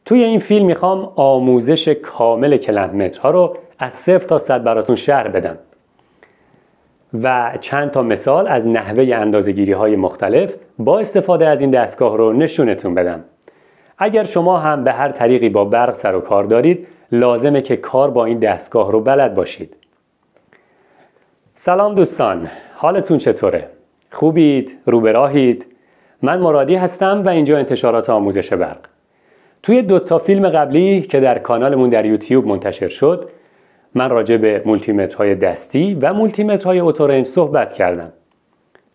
توی این فیلم میخوام آموزش کامل کلمپ مترها رو از 0 تا 100 براتون شرح بدم و چند تا مثال از نحوه اندازه‌گیری های مختلف با استفاده از این دستگاه رو نشونتون بدم. اگر شما هم به هر طریقی با برق سر و کار دارید، لازمه که کار با این دستگاه رو بلد باشید. سلام دوستان، حالتون چطوره؟ خوبید؟ رو به راهید؟ من مرادی هستم و اینجا انتشارات آموزش برق. توی 2 تا فیلم قبلی که در کانالمون در یوتیوب منتشر شد، من راجع به مولتیمترهای دستی و مولتیمترهای اتورنج صحبت کردم.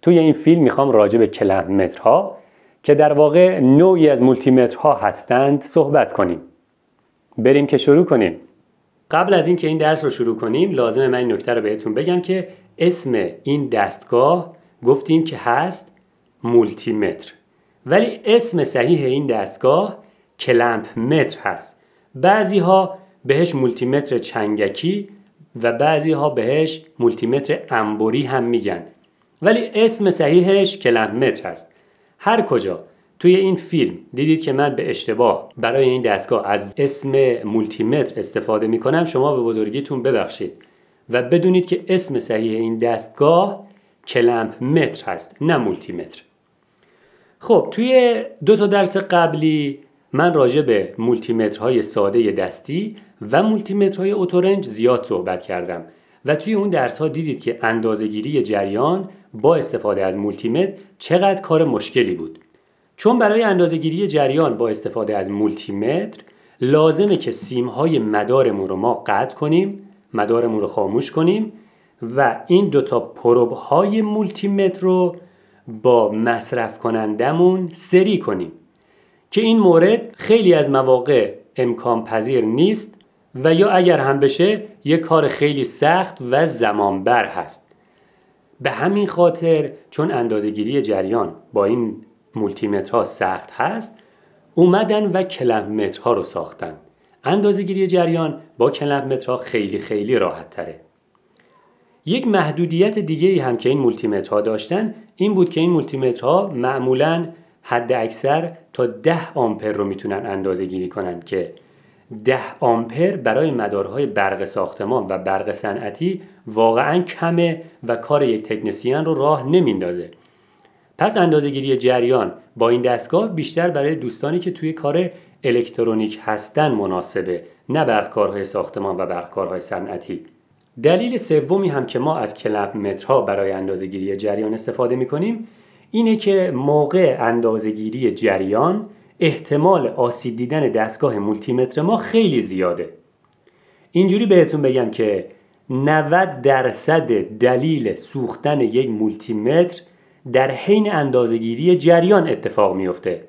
توی این فیلم میخوام راجع به کلمپ مترها که در واقع نوعی از مولتیمترها هستند صحبت کنیم. بریم که شروع کنیم. قبل از اینکه این درس رو شروع کنیم لازمه من این نکته رو بهتون بگم که اسم این دستگاه گفتیم که هست مولتیمتر، ولی اسم صحیح این دستگاه کلمپ متر هست. بعضی ها بهش مولتیمتر چنگکی و بعضی ها بهش مولتیمتر انبوری هم میگن، ولی اسم صحیحش کلمپ متر هست. هر کجا توی این فیلم دیدید که من به اشتباه برای این دستگاه از اسم مولتیمتر استفاده میکنم، شما به بزرگیتون ببخشید و بدونید که اسم صحیح این دستگاه کلمپ متر هست، نه مولتیمتر. خب توی 2 تا درس قبلی من راجع به مولتیمترهای ساده دستی و مولتیمترهای اتورنج زیاد صحبت کردم و توی اون درس ها دیدید که اندازه‌گیری جریان با استفاده از مولتیمتر چقدر کار مشکلی بود. چون برای اندازه‌گیری جریان با استفاده از مولتیمتر لازمه که سیم‌های مدارمون رو ما قطع کنیم، مدارمون رو خاموش کنیم و این 2 تا پروب‌های مولتیمتر رو با مصرف کنندمون سری کنیم که این مورد خیلی از مواقع امکان پذیر نیست و یا اگر هم بشه یک کار خیلی سخت و زمانبر هست. به همین خاطر چون اندازه‌گیری جریان با این مولتیمترها سخت هست، اومدن و کلمپ مترها رو ساختن. اندازه‌گیری جریان با کلمپ مترها خیلی راحت تره. یک محدودیت دیگه هم که این مولتیمترها داشتن این بود که این مولتیمترها معمولاً حد اکثر تا 10 آمپر رو میتونن اندازه گیری کنن که 10 آمپر برای مدارهای برق ساختمان و برق صنعتی واقعاً کمه و کار یک تکنسین رو راه نمیندازه. پس اندازه گیری جریان با این دستگاه بیشتر برای دوستانی که توی کار الکترونیک هستن مناسبه، نه برقکارهای ساختمان و برقکارهای صنعتی. دلیل سومی هم که ما از کلمپ مترها برای اندازه گیری جریان استفاده میکنیم اینه که موقع اندازه‌گیری جریان احتمال آسیب دیدن دستگاه مولتیمتر ما خیلی زیاده. اینجوری بهتون بگم که 90% دلیل سوختن یک مولتیمتر در حین اندازه‌گیری جریان اتفاق میفته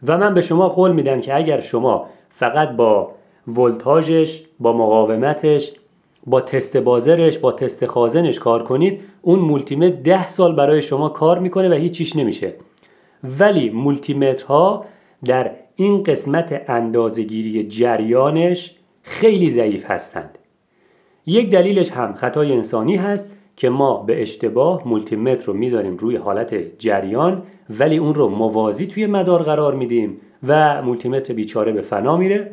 و من به شما قول میدم که اگر شما فقط با ولتاژش، با مقاومتش، با تست بازرش، با تست خازنش کار کنید، اون مولتیمتر 10 سال برای شما کار میکنه و هیچیش نمیشه. ولی مولتیمترها در این قسمت اندازه‌گیری جریانش خیلی ضعیف هستند. یک دلیلش هم خطای انسانی هست که ما به اشتباه مولتیمتر رو میذاریم روی حالت جریان ولی اون رو موازی توی مدار قرار میدیم و مولتیمتر بیچاره به فنا میره.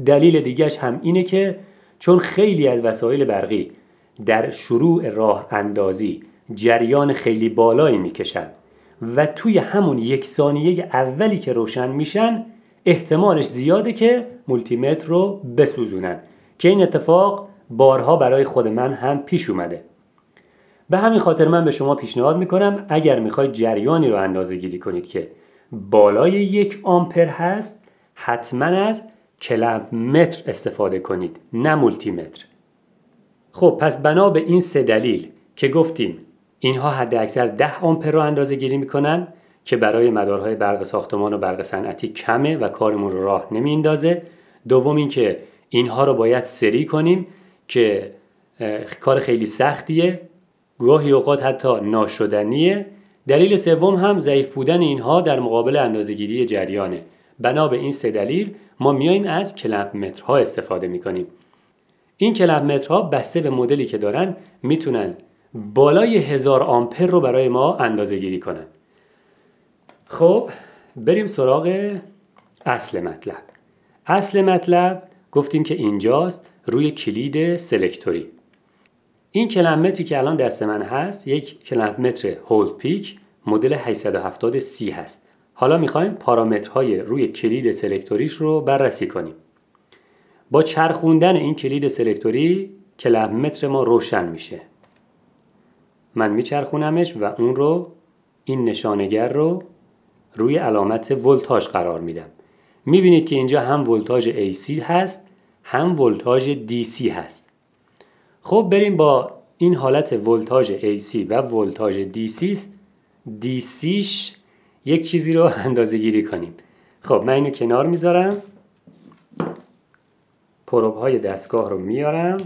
دلیل دیگهش هم اینه که چون خیلی از وسایل برقی در شروع راه اندازی جریان خیلی بالایی میکشن و توی همون 1 ثانیه اولی که روشن میشن احتمالش زیاده که مولتیمتر رو بسوزونن که این اتفاق بارها برای خود من هم پیش اومده. به همین خاطر من به شما پیشنهاد میکنم اگر میخواید جریانی رو اندازه گیری کنید که بالای 1 آمپر هست حتما از کلمپ متر استفاده کنید، نه مولتیمتر. خب پس بنا به این 3 دلیل که گفتیم اینها حد اکثر 10 آمپر رو اندازه گیری میکنن که برای مدارهای برق ساختمان و برق صنعتی کمه و کارمون رو راه نمیندازه. دوم این که اینها رو باید سری کنیم که کار خیلی سختیه، گاهی اوقات حتی ناشدنیه. دلیل سوم هم ضعیف بودن اینها در مقابل اندازه‌گیری جریانه. بنا به این 3 دلیل ما میایم از کلمپ مترها استفاده میکنیم. این کلمپ مترها بسته به مدلی که دارن میتونن بالای 1000 آمپر رو برای ما اندازه گیری کنن. خب بریم سراغ اصل مطلب. اصل مطلب گفتیم که اینجاست روی کلید سلکتوری. این کلمتری که الان دست من هست یک کلمتر هولد پیک مدل 870C هست. حالا میخوایم پارامترهای روی کلید سلکتوریش رو بررسی کنیم. با چرخوندن این کلید سلکتوری کلمتر ما روشن میشه. من میچرخونمش و اون رو، این نشانگر رو روی علامت ولتاژ قرار میدم. میبینید که اینجا هم ولتاژ AC هست هم ولتاژ DC هست. خب بریم با این حالت ولتاژ AC و ولتاژ DCش یک چیزی رو اندازه گیری کنیم. خب من اینو کنار میذارم، پروب های دستگاه رو میارم.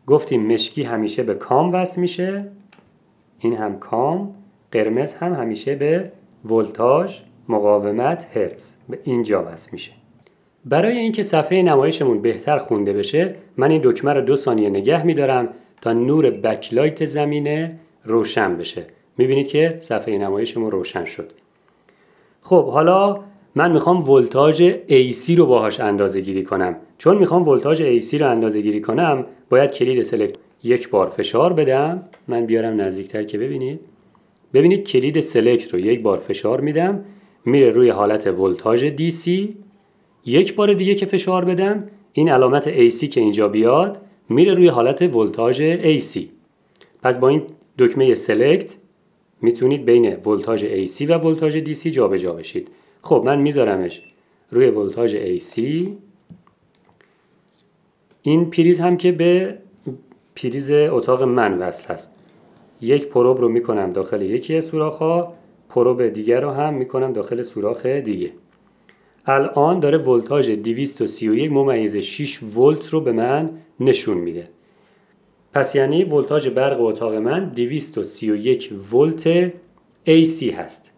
گفتیم مشکی همیشه به کام وصل میشه، این هم کام، قرمز هم همیشه به ولتاژ مقاومت هرتز به اینجا وصل میشه. برای اینکه صفحه نمایشمون بهتر خونده بشه من این دکمه رو 2 ثانیه نگه میدارم تا نور بکلایت زمینه روشن بشه. میبینید که صفحه نمایشمون روشن شد. خب حالا من میخوام ولتاژ AC رو باهاش اندازه گیری کنم. چون میخوام ولتاژ AC رو اندازه گیری کنم باید کلید سلکت یک بار فشار بدم. من بیارم نزدیکتر که ببینید کلید سلکت رو یک بار فشار میدم، میره روی حالت ولتاژ DC. یک بار دیگه که فشار بدم این علامت AC که اینجا بیاد میره روی حالت ولتاژ AC. پس با این دکمه سلکت میتونید بین ولتاژ AC و ولتاژ DC جابجا بشید. خب من میذارمش روی ولتاژ AC. این پریز هم که به پریز اتاق من وصل هست. یک پروب رو میکنم داخل یکی از سوراخ‌ها، پروب دیگر رو هم میکنم داخل سوراخ دیگه. الان داره ولتاژ 231.6 ولت رو به من نشون میده. پس یعنی ولتاژ برق اتاق من 231 ولت AC هست.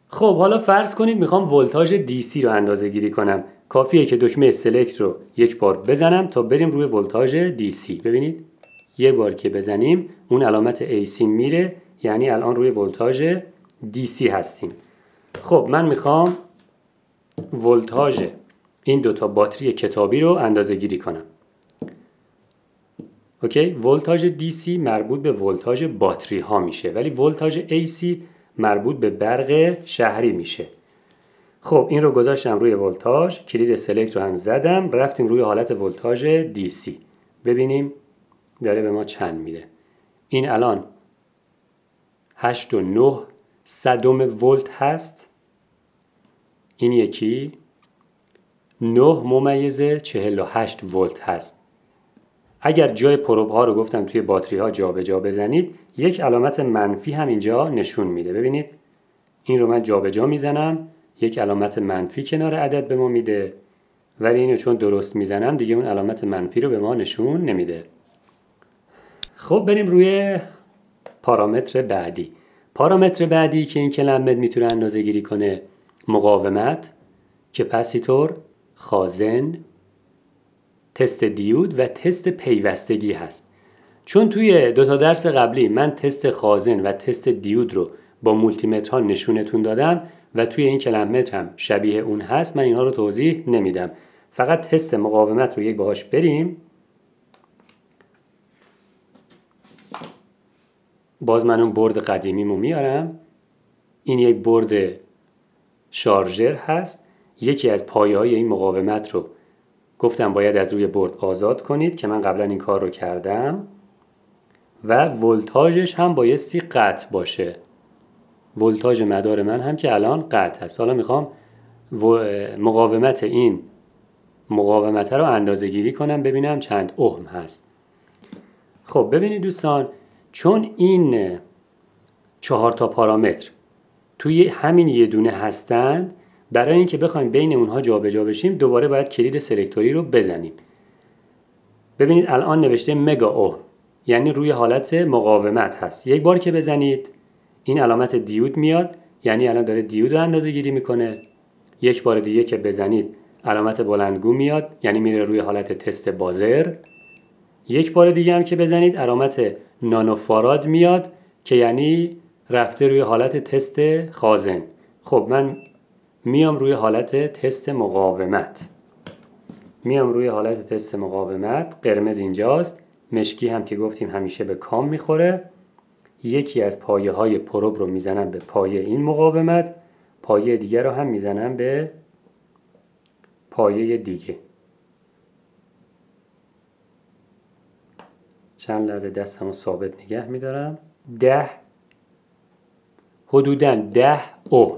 خب حالا فرض کنید میخوام ولتاژ DC رو اندازه گیری کنم. کافیه که دکمه سلکت رو یک بار بزنم تا بریم روی ولتاژ DC. ببینید یک بار که بزنیم اون علامت AC میره، یعنی الان روی ولتاژ DC هستیم. خب من میخوام ولتاژ این دوتا باتری کتابی رو اندازه گیری کنم. اوکی، ولتاژ DC مربوط به ولتاژ باتری ها میشه ولی ولتاژ AC مربوط به برق شهری میشه. خب این رو گذاشتم روی ولتاژ، کلید سلکت رو هم زدم، رفتیم روی حالت ولتاژ DC. ببینیم داره به ما چند میده. این الان 8.9 ولت هست. این یکی 9.48 ولت هست. اگر جای پروب ها رو گفتم توی باتری ها جابجا بزنید یک علامت منفی هم اینجا نشون میده. ببینید این رو من جابجا میزنم یک علامت منفی کنار عدد به ما میده، ولی اینو چون درست میزنم دیگه اون علامت منفی رو به ما نشون نمیده. خب بریم روی پارامتر بعدی. پارامتر بعدی که این کلمت میتونه اندازه گیری کنه مقاومت، کپاسیتور، خازن، تست دیود و تست پیوستگی هست. چون توی 2 تا درس قبلی من تست خازن و تست دیود رو با مولتیمترها نشونتون دادم و توی این کلمت هم شبیه اون هست، من اینها رو توضیح نمیدم. فقط تست مقاومت رو یک باهاش بریم. باز من اون برد قدیمیمو میارم. این یک برد شارژر هست. یکی از پایه‌های این مقاومت رو گفتم باید از روی برد آزاد کنید که من قبلا این کار رو کردم و ولتاژش هم بایستی قطع باشه. ولتاژ مدار من هم که الان قطع هست. حالا میخوام مقاومت این مقاومت رو اندازه گیری کنم ببینم چند اوم هست. خب ببینید دوستان، چون این 4 تا پارامتر توی همین یه دونه هستن، برای اینکه بخوایم بین اونها جابجا بشیم دوباره باید کلید سلکتوری رو بزنیم. ببینید الان نوشته مگا اوم، یعنی روی حالت مقاومت هست. یک بار که بزنید این علامت دیود میاد، یعنی الان داره دیود رو اندازه گیری میکنه. یک بار دیگه که بزنید علامت بلندگو میاد، یعنی میره روی حالت تست بازر. یک بار دیگه هم که بزنید علامت نانوفاراد میاد که یعنی رفته روی حالت تست خازن. خب من میام روی حالت تست مقاومت. قرمز اینجاست، مشکی هم که گفتیم همیشه به کام میخوره. یکی از پایه های پروب رو میزنم به پایه این مقاومت، پایه دیگر رو هم میزنم به پایه دیگه. چند لحظه دستمو ثابت نگه میدارم. حدوداً 10 اوم.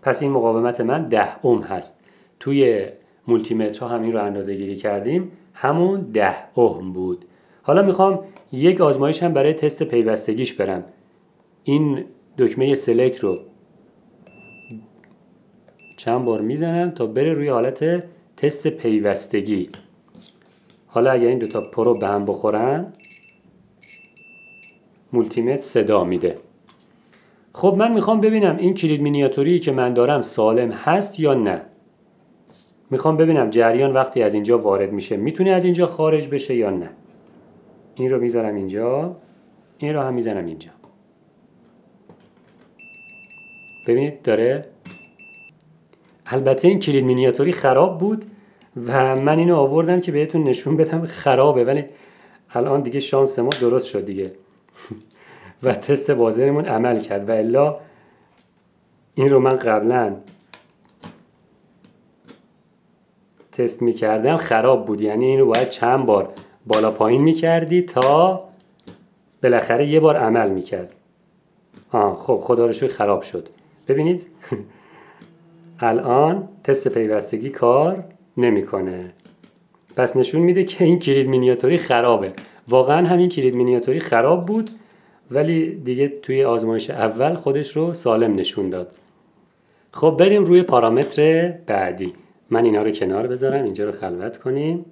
پس این مقاومت من 10 اوم هست. توی مولتیمترها هم این رو اندازه گیری کردیم، همون 10 اوم بود. حالا میخوام یک آزمایش هم برای تست پیوستگیش برم. این دکمه سلکت رو چند بار میزنم تا بره روی حالت تست پیوستگی. حالا اگر این دوتا پروب به هم بخورن مولتیمتر صدا میده. خب من میخوام ببینم این کلید مینیاتوری که من دارم سالم هست یا نه. میخوام ببینم جریان وقتی از اینجا وارد میشه میتونه از اینجا خارج بشه یا نه. این رو میذارم اینجا، این رو هم میزنم اینجا. ببینید داره. البته این کلید مینیاتوری خراب بود و من اینو آوردم که بهتون نشون بدم خرابه، ولی الان دیگه شانس ما درست شد دیگه و تست بازرمون عمل کرد. و الا این رو من قبلا تست میکردم خراب بود، یعنی این رو باید چند بار بالا پایین میکردی تا بالاخره یه بار عمل میکرد. خب خدا رو شکر خراب شد. ببینید الان تست پیوستگی کار نمیکنه. پس نشون میده که این کلید مینیاتوری خرابه. واقعا همین کلید مینیاتوری خراب بود، ولی دیگه توی آزمایش اول خودش رو سالم نشون داد. خب بریم روی پارامتر بعدی. من اینا رو کنار بذارم، اینجا رو خلوت کنیم.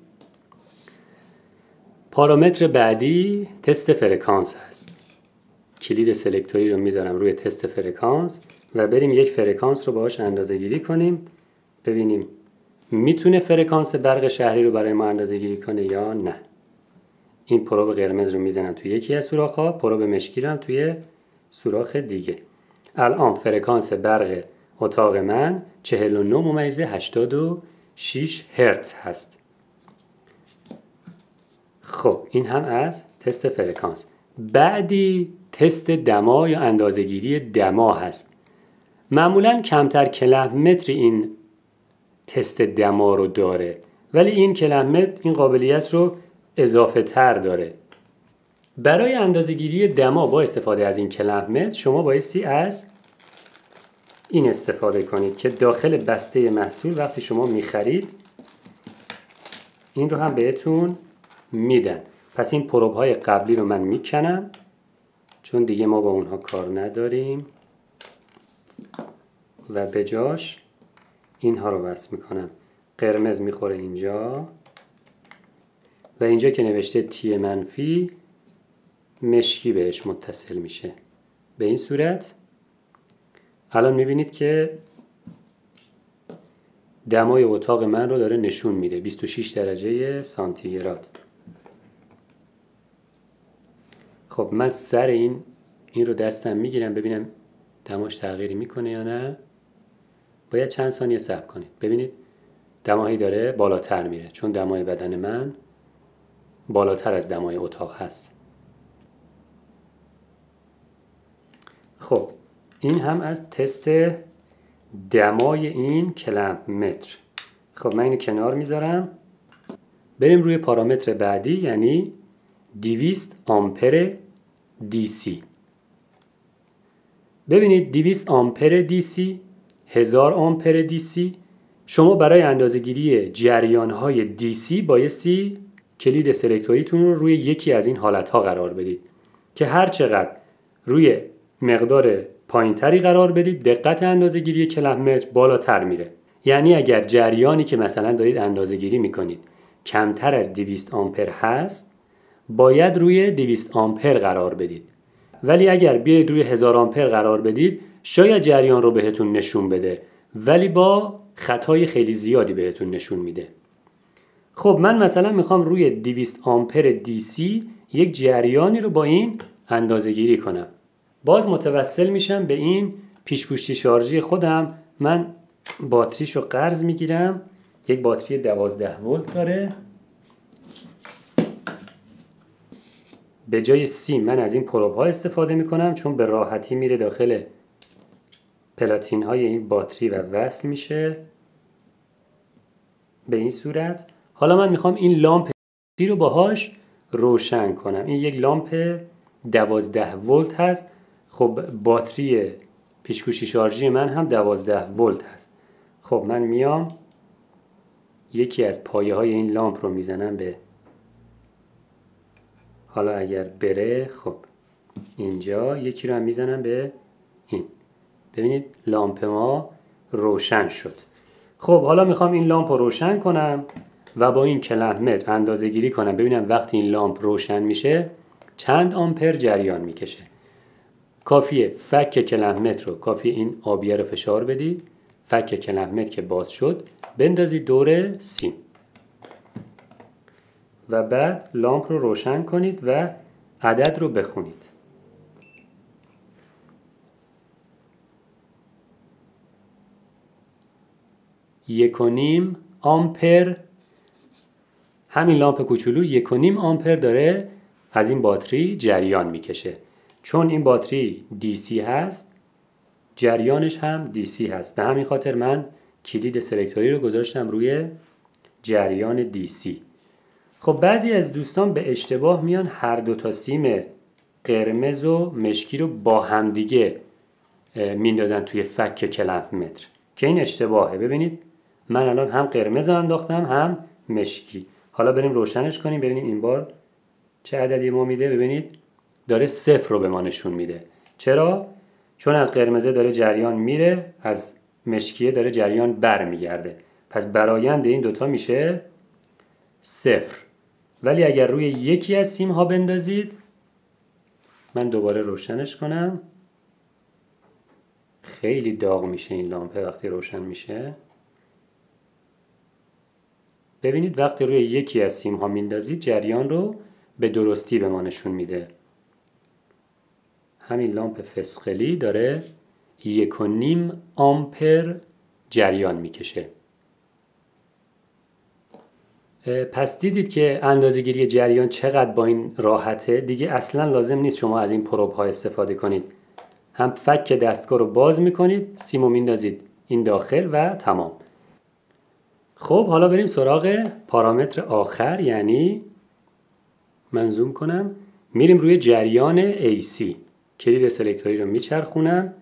پارامتر بعدی تست فرکانس هست. کلید سلکتوری رو میذارم روی تست فرکانس و بریم یک فرکانس رو باهاش اندازه گیری کنیم، ببینیم میتونه فرکانس برق شهری رو برای ما اندازه گیری کنه یا نه. این پروب قرمز رو میزنم توی یکی از سوراخ‌ها، پروب مشکی رو هم توی سوراخ دیگه. الان فرکانس برق اتاق من 49.86 هرتز هست. خب این هم از تست فرکانس. بعدی تست دما یا اندازه‌گیری دما هست. معمولاً کمتر کلمتر این تست دما رو داره، ولی این کلمتر این قابلیت رو اضافه تر داره. برای اندازه‌گیری دما با استفاده از این کلمتر شما بایستی از این استفاده کنید که داخل بسته محصول وقتی شما میخرید این رو هم بهتون میدن. پس این پروب های قبلی رو من میکنم چون دیگه ما با اونها کار نداریم و به جاش اینها رو وصل میکنم. قرمز میخوره اینجا و اینجا که نوشته تی منفی مشکی بهش متصل میشه. به این صورت الان میبینید که دمای اتاق من رو داره نشون میده، 26 درجه سانتیگراد. خب من سر این رو دستم میگیرم ببینم دماش تغییری میکنه یا نه. باید چند ثانیه صبر کنید. ببینید دمایی داره بالاتر میره چون دمای بدن من بالاتر از دمای اتاق هست. خب این هم از تست دمای این کلمتر. خب من اینو کنار میذارم. بریم روی پارامتر بعدی، یعنی 200 آمپر DC. ببینید 200 آمپر DC، 1000 آمپر DC. شما برای اندازه‌گیری جریان‌های DC بایستی کلید سلکتوریتون رو روی یکی از این حالت‌ها قرار بدید که هر چقدر روی مقدار پایینتری قرار بدید دقت اندازه‌گیری کلمتر بالاتر میره. یعنی اگر جریانی که مثلا دارید اندازه‌گیری میکنید کمتر از 200 آمپر هست باید روی 200 آمپر قرار بدید، ولی اگر بیاید روی 1000 آمپر قرار بدید شاید جریان رو بهتون نشون بده ولی با خطای خیلی زیادی بهتون نشون میده. خب من مثلا میخوام روی 200 آمپر DC یک جریانی رو با این اندازه‌گیری کنم. باز متوسل میشم به این پیشگوشتی شارژی خودم من باتریشو قرض میگیرم. یک باتری 12 ولت داره. به جای سیم من از این پروب ها استفاده میکنم چون به راحتی میره داخل پلاتین های این باتری و وصل میشه به این صورت. حالا من میخوام این لامپ رو باهاش روشن کنم. این یک لامپ 12 ولت هست. خب باتری پیشگوشی شارژی من هم 12 ولت هست. خب من میام یکی از پایه های این لامپ رو میزنم به، حالا اگر بره، خب اینجا یکی رو هم میزنم به این. ببینید لامپ ما روشن شد. خب حالا میخوام این لامپ رو روشن کنم و با این کلمپ متر اندازه گیری کنم ببینم وقتی این لامپ روشن میشه چند آمپر جریان میکشه. کافیه فک کلمپ متر رو، کافیه این آبیه رو فشار بدید، فک کلمپ متر که باز شد بندازید دور سیم و بعد لامپ رو روشن کنید و عدد رو بخونید. یک و نیم آمپر. همین لامپ کوچولو 1.5 آمپر داره از این باتری جریان میکشه. چون این باتری DC هست جریانش هم DC هست. به همین خاطر من کلید سلکتوری رو گذاشتم روی جریان DC. خب بعضی از دوستان به اشتباه میان هر دو تا سیم قرمز و مشکی رو با همدیگه میندازن توی فک کلمپ متر که این اشتباهه. ببینید من الان هم قرمز رو انداختم هم مشکی. حالا بریم روشنش کنیم ببینیم این بار چه عددی ما میده. ببینید داره 0 رو به ما نشون میده. چرا؟ چون از قرمزه داره جریان میره، از مشکیه داره جریان برمیگرده. پس برآیند این دوتا میشه 0. ولی اگر روی یکی از سیم ها بندازید، من دوباره روشنش کنم، خیلی داغ میشه این لامپه وقتی روشن میشه. ببینید وقتی روی یکی از سیم ها میندازید جریان رو به درستی به ما نشون میده. همین لامپ فسقلی داره 1.5 آمپر جریان میکشه. پس دیدید که اندازه‌گیری جریان چقدر با این راحته. دیگه اصلا لازم نیست شما از این پروب ها استفاده کنید. هم فک دستگاه رو باز میکنید، سیمو میندازید این داخل و تمام. خب حالا بریم سراغ پارامتر آخر، یعنی من زوم کنم، میریم روی جریان AC. کلید سلکتوری رو میچرخونم،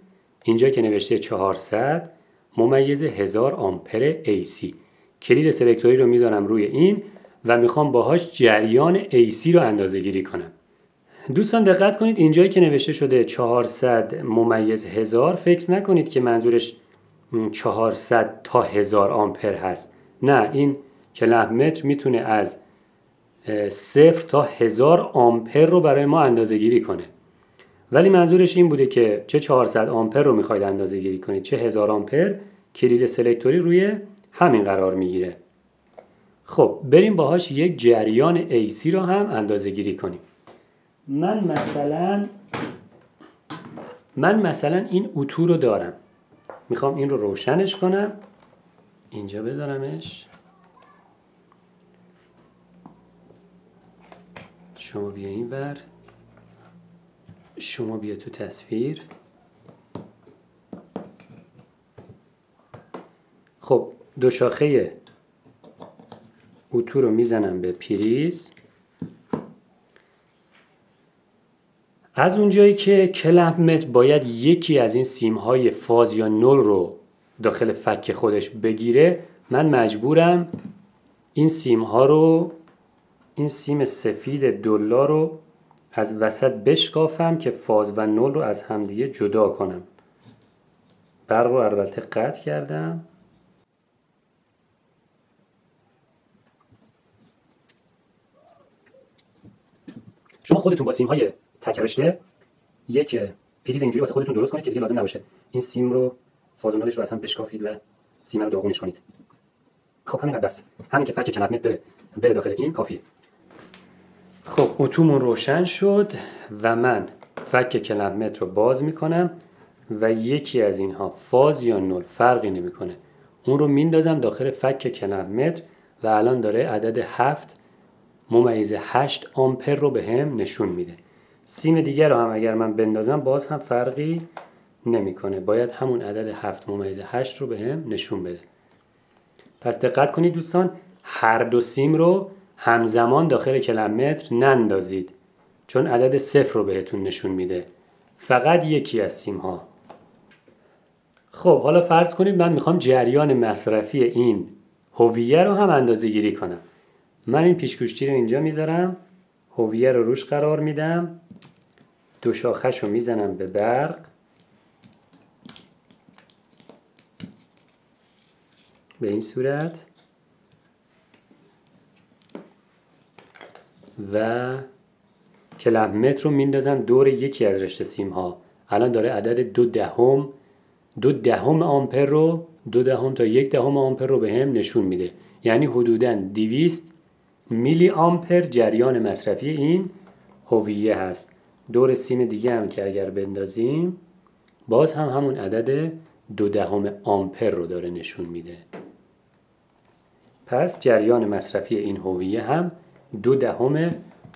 اینجا که نوشته 400 ممیز 1000 آمپر AC. کلید سلکتوری رو میذارم روی این و میخوام باهاش جریان AC رو اندازه گیری کنم. دوستان دقت کنید اینجایی که نوشته شده 400 ممیز 1000 فکر نکنید که منظورش 400 تا 1000 آمپر هست. نه، این کلمپ متر میتونه از 0 تا 1000 آمپر رو برای ما اندازه گیری کنه. ولی منظورش این بوده که چه 400 آمپر رو میخواید اندازه گیری کنید چه 1000 آمپر، کلید سلکتوری روی همین قرار میگیره. خب بریم باهاش یک جریان AC رو هم اندازه گیری کنیم. من مثلا این اتو رو دارم، میخوام این رو روشنش کنم، اینجا بذارمش. شما بیا این ور، شما بیا تو تصویر. خب دو شاخه اتو رو میزنم به پریز. از اونجایی که کلمپ متر باید یکی از این سیم های فاز یا نل رو داخل فک خودش بگیره، من مجبورم این سیم ها رو، این سیم سفید دلا رو از وسط بشکافم که فاز و نل رو از همدیگه جدا کنم. برق رو البته قطع کردم. شما خودتون با سیم های تکرشته یک پریز اینجوری واسه خودتون درست کنید که دیگه لازم نباشه این سیم رو فاز و نلش رو از هم بشکافید و سیم رو داغونش کنید. خب همین بس، همین که فک کلمپ متر بره داخل این کافیه. خب اتومون روشن شد و من فک کلمپ متر رو باز میکنم و یکی از اینها فاز یا نول فرقی نمیکنه، اون رو میندازم داخل فک کلم متر و الان داره عدد 7.8 آمپر رو به هم نشون میده. سیم دیگر رو هم اگر من بندازم باز هم فرقی نمیکنه، باید همون عدد 7.8 رو به هم نشون بده. پس دقت کنید دوستان، هر دو سیم رو همزمان داخل کلم متر نندازید چون عدد 0 رو بهتون نشون میده، فقط یکی از سیم ها. خب حالا فرض کنید من میخوام جریان مصرفی این هویه رو هم اندازه گیری کنم. من این پیچ‌گوشتی رو اینجا میذارم، هویه رو روش قرار میدم، دو شاخش رو میزنم به برق به این صورت و کلم متر رو میندازم دور یکی از رشته سیم ها. الان داره عدد 2 دهم آمپر رو 2 دهم تا 1 دهم آمپر رو به هم نشون میده، یعنی حدوداً 200 میلی آمپر جریان مصرفی این هویه هست. دور سیم دیگه هم که اگر بندازیم باز هم همون عدد 2 دهم آمپر رو داره نشون میده. پس جریان مصرفی این هویه هم 2 دهم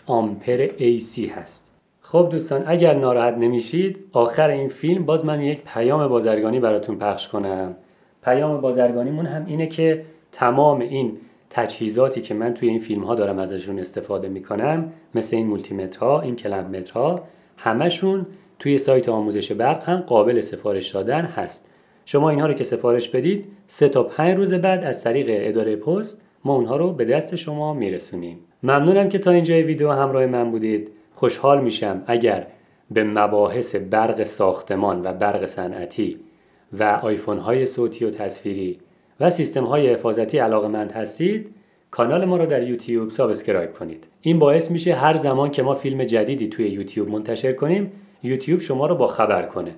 آمپر AC هست. خب دوستان، اگر ناراحت نمیشید آخر این فیلم باز من یک پیام بازرگانی براتون پخش کنم. پیام بازرگانیمون هم اینه که تمام این تجهیزاتی که من توی این فیلم ها دارم ازشون استفاده میکنم، مثل این مولتی مترها، این کلم مترها، همشون توی سایت آموزش برق هم قابل سفارش دادن هست. شما اینها رو که سفارش بدید 3 تا 5 روز بعد از طریق اداره پست ما اونها رو به دست شما میرسونیم. ممنونم که تا اینجای ویدیو همراه من بودید. خوشحال میشم اگر به مباحث برق ساختمان و برق صنعتی و آیفون های صوتی و تصویری و سیستم های حفاظتی علاقه‌مند هستید. کانال ما رو در یوتیوب سابسکرایب کنید. این باعث میشه هر زمان که ما فیلم جدیدی توی یوتیوب منتشر کنیم یوتیوب شما رو با خبر کنه.